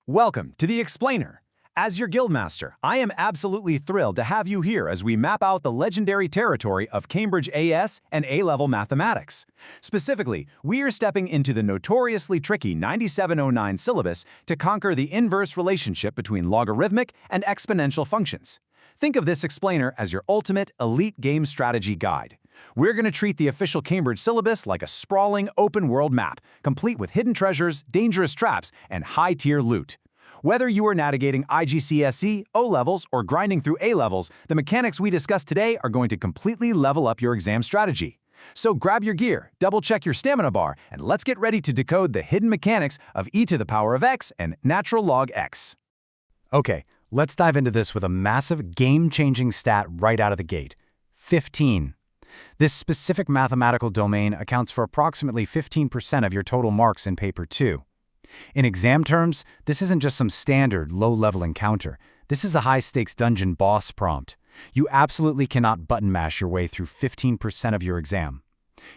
Welcome to The Explainer. As your guildmaster, I am absolutely thrilled to have you here as we map out the legendary territory of Cambridge AS and A-level mathematics. Specifically, we are stepping into the notoriously tricky 9709 syllabus to conquer the inverse relationship between logarithmic and exponential functions. Think of this explainer as your ultimate elite game strategy guide. We're going to treat the official Cambridge syllabus like a sprawling open-world map, complete with hidden treasures, dangerous traps, and high-tier loot. Whether you are navigating IGCSE, O-levels, or grinding through A-levels, the mechanics we discuss today are going to completely level up your exam strategy. So grab your gear, double-check your stamina bar, and let's get ready to decode the hidden mechanics of e to the power of x and natural log x. Okay, let's dive into this with a massive game-changing stat right out of the gate: 15. This specific mathematical domain accounts for approximately 15% of your total marks in Paper 2. In exam terms, this isn't just some standard low-level encounter. This is a high-stakes dungeon boss prompt. You absolutely cannot button mash your way through 15% of your exam.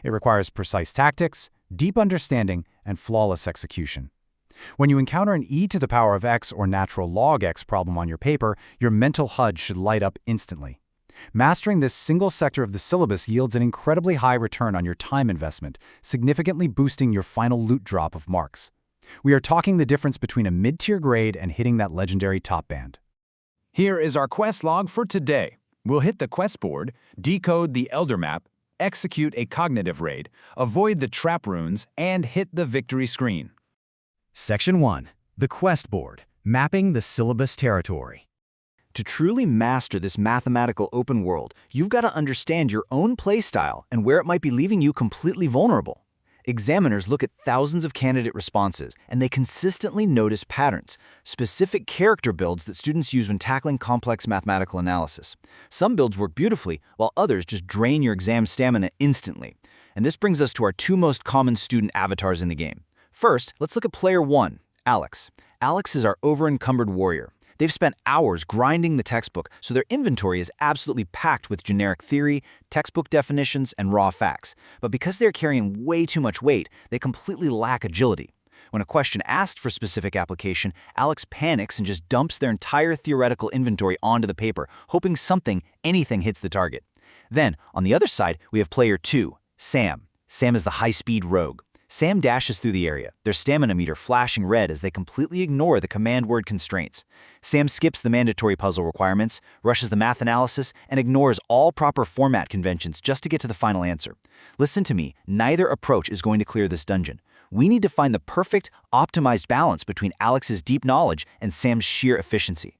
It requires precise tactics, deep understanding, and flawless execution. When you encounter an e to the power of x or natural log x problem on your paper, your mental HUD should light up instantly. Mastering this single sector of the syllabus yields an incredibly high return on your time investment, significantly boosting your final loot drop of marks. We are talking the difference between a mid-tier grade and hitting that legendary top band. Here is our quest log for today. We'll hit the quest board, decode the Elder Map, execute a cognitive raid, avoid the trap runes, and hit the victory screen. Section 1. The quest board, mapping the syllabus territory. To truly master this mathematical open world, you've got to understand your own playstyle and where it might be leaving you completely vulnerable. Examiners look at thousands of candidate responses, and they consistently notice patterns, specific character builds that students use when tackling complex mathematical analysis. Some builds work beautifully, while others just drain your exam stamina instantly. And this brings us to our two most common student avatars in the game. First, let's look at player 1, Alex. Alex is our over-encumbered warrior. They've spent hours grinding the textbook, so their inventory is absolutely packed with generic theory, textbook definitions, and raw facts. But because they're carrying way too much weight, they completely lack agility. When a question asked for specific application, Alex panics and just dumps their entire theoretical inventory onto the paper, hoping anything hits the target. Then, on the other side, we have player 2, Sam. Sam is the high-speed rogue. Sam dashes through the area, their stamina meter flashing red as they completely ignore the command word constraints. Sam skips the mandatory puzzle requirements, rushes the math analysis, and ignores all proper format conventions just to get to the final answer. Listen to me, neither approach is going to clear this dungeon. We need to find the perfect, optimized balance between Alex's deep knowledge and Sam's sheer efficiency.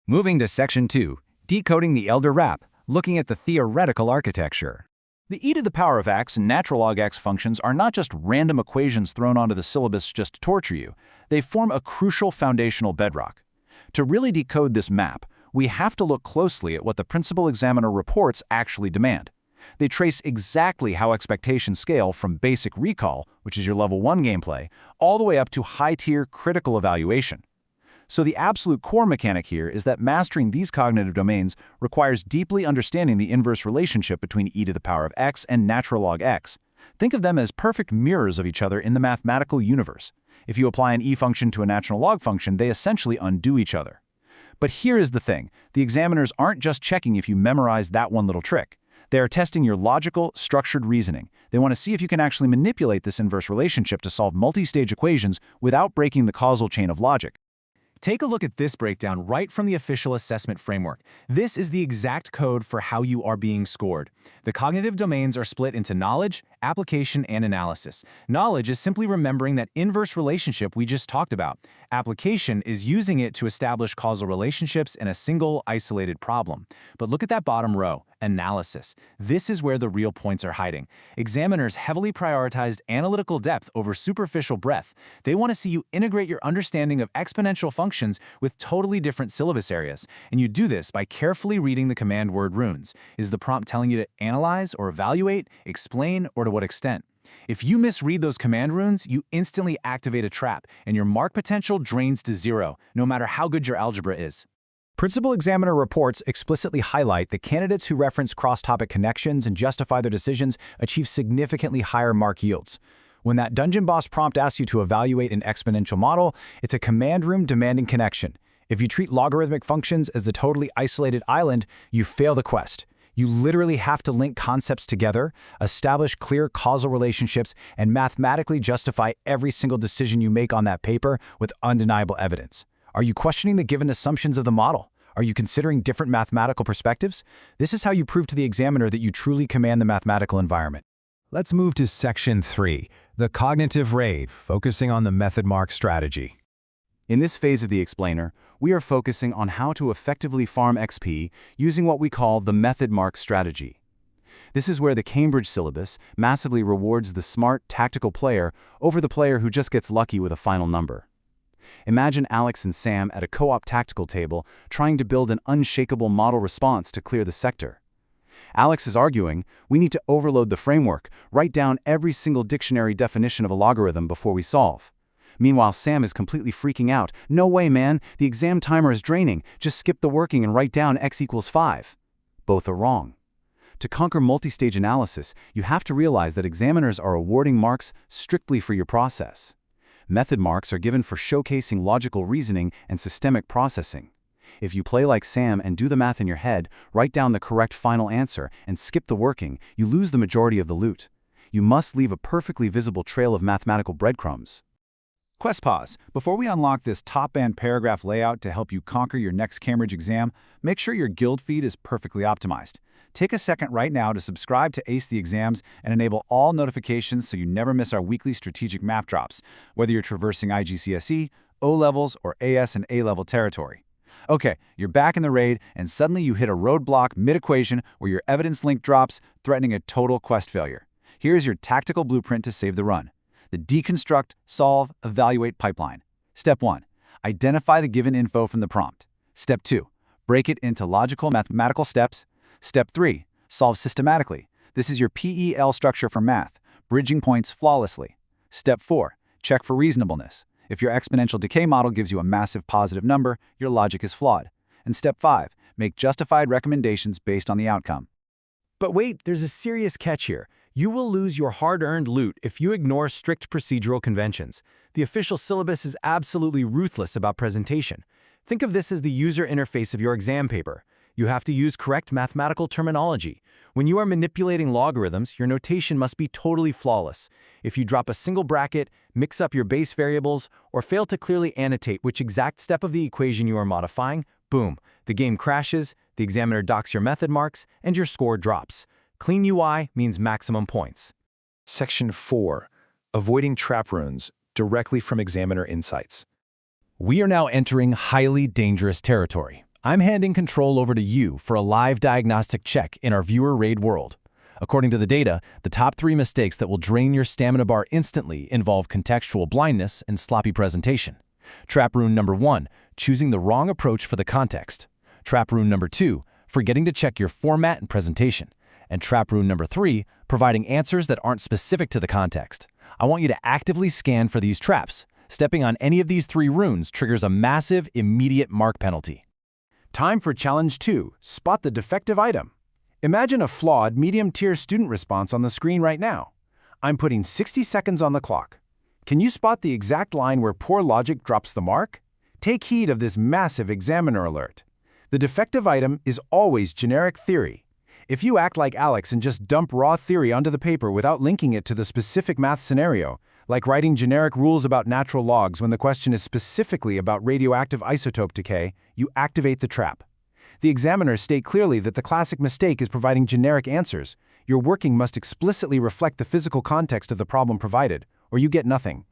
Moving to Section 2, decoding the Elder Map, looking at the theoretical architecture. The e to the power of x and natural log x functions are not just random equations thrown onto the syllabus just to torture you. They form a crucial foundational bedrock. To really decode this map, we have to look closely at what the principal examiner reports actually demand. They trace exactly how expectations scale from basic recall, which is your level 1 gameplay, all the way up to high-tier critical evaluation. So the absolute core mechanic here is that mastering these cognitive domains requires deeply understanding the inverse relationship between e to the power of x and natural log x. Think of them as perfect mirrors of each other in the mathematical universe. If you apply an e function to a natural log function, they essentially undo each other. But here is the thing. The examiners aren't just checking if you memorized that one little trick. They are testing your logical, structured reasoning. They want to see if you can actually manipulate this inverse relationship to solve multi-stage equations without breaking the causal chain of logic. Take a look at this breakdown right from the official assessment framework. This is the exact code for how you are being scored. The cognitive domains are split into knowledge, application, and analysis. Knowledge is simply remembering that inverse relationship we just talked about. Application is using it to establish causal relationships in a single, isolated problem. But look at that bottom row, analysis. This is where the real points are hiding. Examiners heavily prioritized analytical depth over superficial breadth. They want to see you integrate your understanding of exponential functions with totally different syllabus areas. And you do this by carefully reading the command word runes. Is the prompt telling you to analyze or evaluate, explain, or to what extent? If you misread those command runes, you instantly activate a trap, and your mark potential drains to 0, no matter how good your algebra is. Principal examiner reports explicitly highlight that candidates who reference cross-topic connections and justify their decisions achieve significantly higher mark yields. When that dungeon boss prompt asks you to evaluate an exponential model, it's a command room demanding connection. If you treat logarithmic functions as a totally isolated island, you fail the quest. You literally have to link concepts together, establish clear causal relationships, and mathematically justify every single decision you make on that paper with undeniable evidence. Are you questioning the given assumptions of the model? Are you considering different mathematical perspectives? This is how you prove to the examiner that you truly command the mathematical environment. Let's move to Section 3, the cognitive raid, focusing on the method mark strategy. In this phase of the explainer, we are focusing on how to effectively farm XP using what we call the method mark strategy. This is where the Cambridge syllabus massively rewards the smart, tactical player over the player who just gets lucky with a final number. Imagine Alex and Sam at a co-op tactical table trying to build an unshakable model response to clear the sector. Alex is arguing, we need to overload the framework, write down every single dictionary definition of a logarithm before we solve. Meanwhile, Sam is completely freaking out. No way, man, the exam timer is draining. Just skip the working and write down x equals 5. Both are wrong. To conquer multi-stage analysis, you have to realize that examiners are awarding marks strictly for your process. Method marks are given for showcasing logical reasoning and systemic processing. If you play like Sam and do the math in your head, write down the correct final answer, and skip the working, you lose the majority of the loot. You must leave a perfectly visible trail of mathematical breadcrumbs. Quest pause. Before we unlock this top-band paragraph layout to help you conquer your next Cambridge exam, make sure your guild feed is perfectly optimized. Take a second right now to subscribe to Ace the Exams and enable all notifications so you never miss our weekly strategic math drops, whether you're traversing IGCSE, O-levels, or AS and A-level territory. Okay, you're back in the raid, and suddenly you hit a roadblock mid-equation where your evidence link drops, threatening a total quest failure. Here's your tactical blueprint to save the run. The deconstruct, solve, evaluate pipeline. Step 1. Identify the given info from the prompt. Step 2. Break it into logical mathematical steps. Step 3. Solve systematically. This is your PEL structure for math, bridging points flawlessly. Step 4. Check for reasonableness. If your exponential decay model gives you a massive positive number, your logic is flawed. And Step 5. Make justified recommendations based on the outcome. But wait, there's a serious catch here. You will lose your hard-earned loot if you ignore strict procedural conventions. The official syllabus is absolutely ruthless about presentation. Think of this as the user interface of your exam paper. You have to use correct mathematical terminology. When you are manipulating logarithms, your notation must be totally flawless. If you drop a single bracket, mix up your base variables, or fail to clearly annotate which exact step of the equation you are modifying, boom, the game crashes, the examiner docks your method marks, and your score drops. Clean UI means maximum points. Section 4. Avoiding trap runes directly from examiner insights. We are now entering highly dangerous territory. I'm handing control over to you for a live diagnostic check in our viewer raid world. According to the data, the top 3 mistakes that will drain your stamina bar instantly involve contextual blindness and sloppy presentation. Trap rune number 1, choosing the wrong approach for the context. Trap rune number 2, forgetting to check your format and presentation. And trap rune number 3, providing answers that aren't specific to the context. I want you to actively scan for these traps. Stepping on any of these 3 runes triggers a massive, immediate mark penalty. Time for Challenge 2, spot the defective item. Imagine a flawed, medium-tier student response on the screen right now. I'm putting 60 seconds on the clock. Can you spot the exact line where poor logic drops the mark? Take heed of this massive examiner alert. The defective item is always generic theory. If you act like Alex and just dump raw theory onto the paper without linking it to the specific math scenario, like writing generic rules about natural logs when the question is specifically about radioactive isotope decay, you activate the trap. The examiners state clearly that the classic mistake is providing generic answers. Your working must explicitly reflect the physical context of the problem provided, or you get nothing.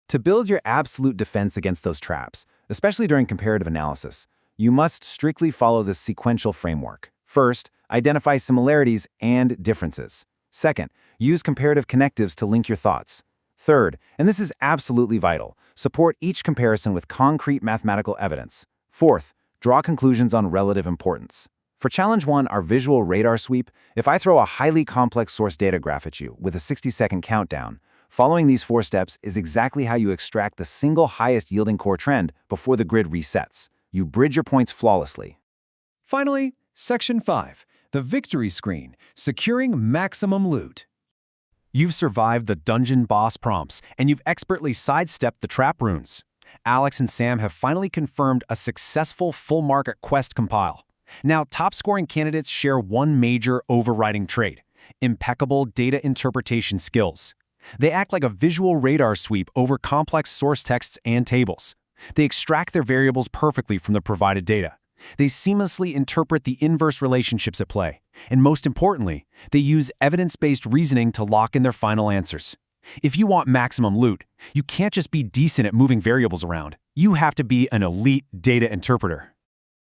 To build your absolute defense against those traps, especially during comparative analysis, you must strictly follow this sequential framework. First, identify similarities and differences. Second, use comparative connectives to link your thoughts. Third, and this is absolutely vital, support each comparison with concrete mathematical evidence. Fourth, draw conclusions on relative importance. For Challenge 1, our visual radar sweep, if I throw a highly complex source data graph at you with a 60-second countdown, following these 4 steps is exactly how you extract the single highest yielding core trend before the grid resets. You bridge your points flawlessly. Finally, Section 5, the victory screen, securing maximum loot. You've survived the dungeon boss prompts, and you've expertly sidestepped the trap runes. Alex and Sam have finally confirmed a successful full-mark quest compile. Now, top-scoring candidates share one major overriding trait: impeccable data interpretation skills. They act like a visual radar sweep over complex source texts and tables. They extract their variables perfectly from the provided data. They seamlessly interpret the inverse relationships at play. And most importantly, they use evidence-based reasoning to lock in their final answers. If you want maximum loot, you can't just be decent at moving variables around. You have to be an elite data interpreter.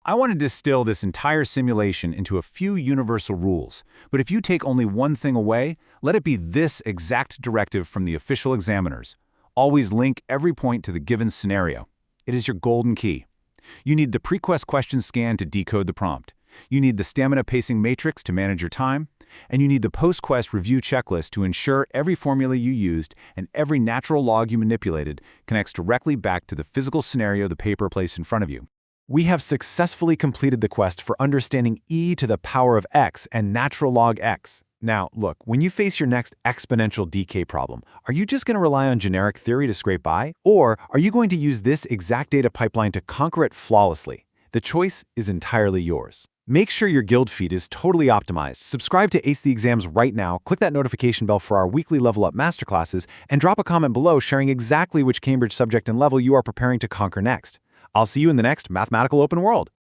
I want to distill this entire simulation into a few universal rules, but if you take only one thing away, let it be this exact directive from the official examiners. Always link every point to the given scenario. It is your golden key. You need the pre-quest question scan to decode the prompt. You need the stamina pacing matrix to manage your time. And you need the post-quest review checklist to ensure every formula you used and every natural log you manipulated connects directly back to the physical scenario the paper placed in front of you. We have successfully completed the quest for understanding e to the power of x and natural log x. Now, look, when you face your next exponential decay problem, are you just going to rely on generic theory to scrape by? Or are you going to use this exact data pipeline to conquer it flawlessly? The choice is entirely yours. Make sure your guild feed is totally optimized. Subscribe to Ace the Exams right now, click that notification bell for our weekly Level Up masterclasses, and drop a comment below sharing exactly which Cambridge subject and level you are preparing to conquer next. I'll see you in the next Mathematical Open World.